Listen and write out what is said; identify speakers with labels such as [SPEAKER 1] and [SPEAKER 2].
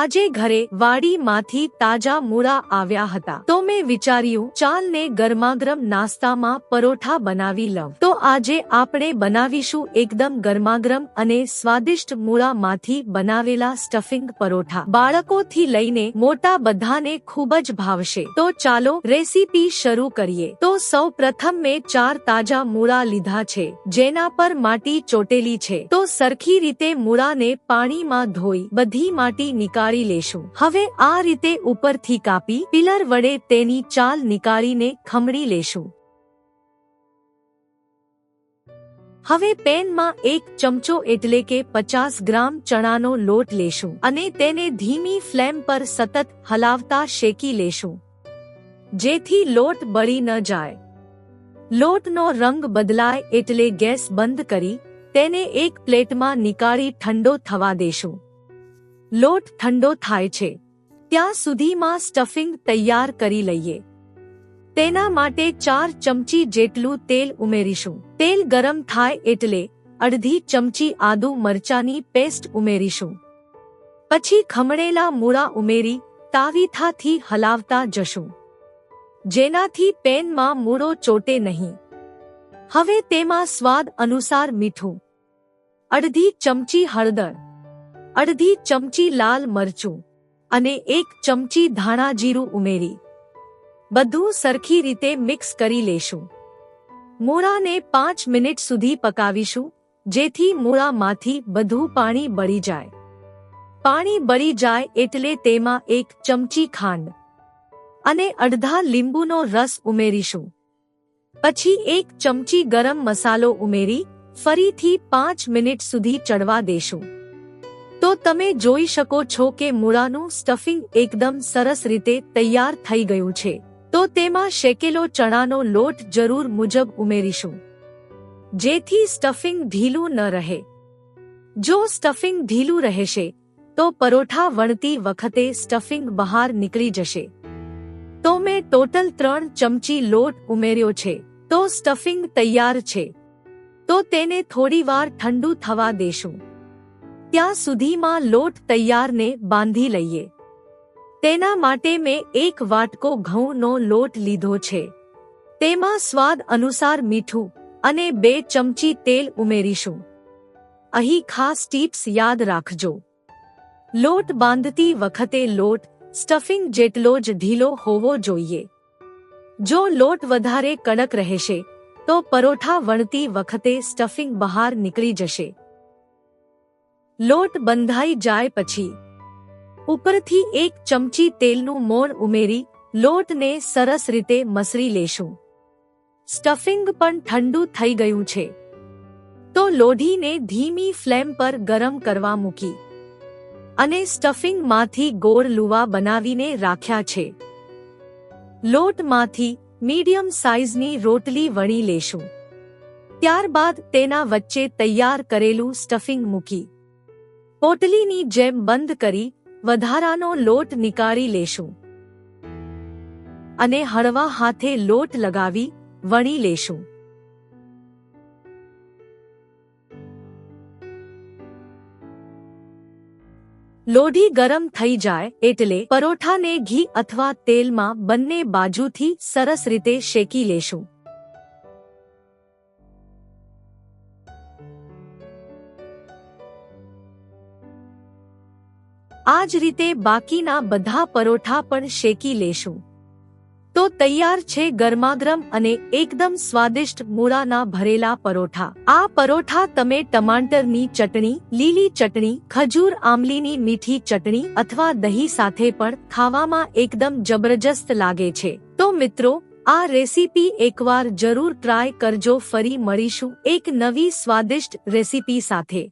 [SPEAKER 1] આજે ઘરે વાડીમાંથી તાજા મૂળા આવ્યા હતા તો મેં વિચાર્યું ચાલ ને ગરમાગરમ નાસ્તામાં પરોઠા બનાવી લઉં। તો આજે આપણે બનાવીશું એકદમ ગરમાગરમ અને સ્વાદિષ્ટ મૂળામાંથી બનાવેલા સ્ટફિંગ પરોઠા। બાળકોથી લઈને મોટા બધાને ખૂબ જ ભાવશે। તો ચાલો રેસીપી શરૂ કરીએ। તો સૌ પ્રથમ મેં 4 તાજા મૂળા લીધા છે જેના પર માટી ચોટેલી છે। તો સરખી રીતે મૂળાને પાણીમાં ધોઈ બધી માટી નીકાળી લેશું। હવે આ રીતે ઉપરથી કાપી પિલર વડે તેની ચાલ નીકાળીને ખમણી લેશું। હવે પેનમાં 1 ચમચો એટલે કે 50 ગ્રામ ચણાનો લોટ લેશું અને તેને ધીમી ફ્લેમ પર સતત હલાવતા શેકી લેશું જેથી લોટ બળી ન જાય। લોટનો રંગ બદલાય એટલે ગેસ બંધ કરી તેને એક પ્લેટમાં નીકાળી ઠંડો થવા દેશું। લોટ ઠંડો થાય છે ત્યાં સુધીમાં સ્ટફિંગ તૈયાર કરી લઈએ। તેના માટે 4 ચમચી જેટલું તેલ ઉમેરીશું। તેલ ગરમ થાય એટલે અડધી ચમચી આદુ મરચાની પેસ્ટ ઉમેરીશું। પછી ખમણેલા મૂળા ઉમેરી તાવીથાથી હલાવતા જશું જેનાથી પેનમાં મૂળો ચોટે નહીં। હવે તેમાં સ્વાદ અનુસાર મીઠું, અડધી ચમચી હળદર, અડધી ચમચી લાલ મરચું અને 1 ચમચી ધાણા જીરું ઉમેરી બધું સરખી રીતે મિક્સ કરી લેશું। મૂળાને 5 મિનિટ સુધી પકાવીશું જેથી મૂળામાંથી બધું પાણી બળી જાય। પાણી બળી જાય એટલે તેમાં 1 ચમચી ખાંડ અને અડધા લીંબુનો રસ ઉમેરીશું। પછી 1 ચમચી ગરમ મસાલો ઉમેરી ફરીથી 5 મિનિટ સુધી ચડવા દેશું। તો તમે જોઈ શકો છો કે મૂળાનું સ્ટફિંગ એકદમ સરસ રીતે તૈયાર થઈ ગયું છે। તો તેમાં શેકેલો ચણાનો લોટ જરૂર મુજબ ઉમેરીશું જેથી સ્ટફિંગ ઢીલું ન રહે। જો સ્ટફિંગ ઢીલું રહેશે તો પરોઠા વણતી વખતે સ્ટફિંગ બહાર નીકળી જશે। તો મેં ટોટલ 3 ચમચી લોટ ઉમેર્યો છે। તો સ્ટફિંગ તૈયાર છે તો તેને થોડીવાર ઠંડુ થવા દેશું। ત્યાં સુધીમાં લોટ તૈયારને બાંધી લઈએ। તેના માટે મેં 1 વાટકો ઘઉંનો લોટ લીધો છે। તેમાં સ્વાદ અનુસાર મીઠું અને 2 ચમચી તેલ ઉમેરીશું। અહીં ખાસ ટિપ્સ યાદ રાખજો। લોટ બાંધતી વખતે લોટ સ્ટફિંગ જેટલો જ ઢીલો હોવો જોઈએ। જો લોટ વધારે કડક રહેશે તો પરોઠા વણતી વખતે સ્ટફિંગ બહાર નીકળી જશે। લોટ બંધાઈ જાય પછી ઉપરથી 1 ચમચી તેલનું મોણ ઉમેરી લોટને સરસ રીતે મસળી લેશું। સ્ટફિંગ પણ ઠંડુ થઈ ગયું છે તો લોઢીને ધીમી ફ્લેમ પર ગરમ કરવા મૂકી અને સ્ટફિંગમાંથી ગોળ લુવા બનાવીને રાખ્યા છે। લોટમાંથી મીડિયમ સાઇઝની રોટલી વણી લેશું। ત્યારબાદ તેના વચ્ચે તૈયાર કરેલું સ્ટફિંગ મૂકી પોટલીની જેમ બંધ કરી વધારાનો લોટ નીકાળી લેશું અને હળવા હાથે લોટ લગાવી વણી લેશું। લોઢી ગરમ થઈ જાય એટલે પરોઠાને ઘી અથવા તેલમાં બંને બાજુથી સરસ રીતે શેકી લેશું। આ જ રીતે બાકીના બધા પરોઠા પણ શેકી લેશું। તો તૈયાર છે ગરમાગરમ અને એકદમ સ્વાદિષ્ટ મૂળાના ભરેલા પરોઠા। આ પરોઠા તમે ટમાટરની ચટણી, લીલી ચટણી, ખજૂર આમલીની મીઠી ચટણી અથવા દહીં સાથે પણ ખાવામાં એકદમ જબરજસ્ત લાગે છે। તો મિત્રો આ રેસીપી એકવાર જરૂર ટ્રાય કરજો। ફરી મળીશું એક નવી સ્વાદિષ્ટ રેસીપી સાથે।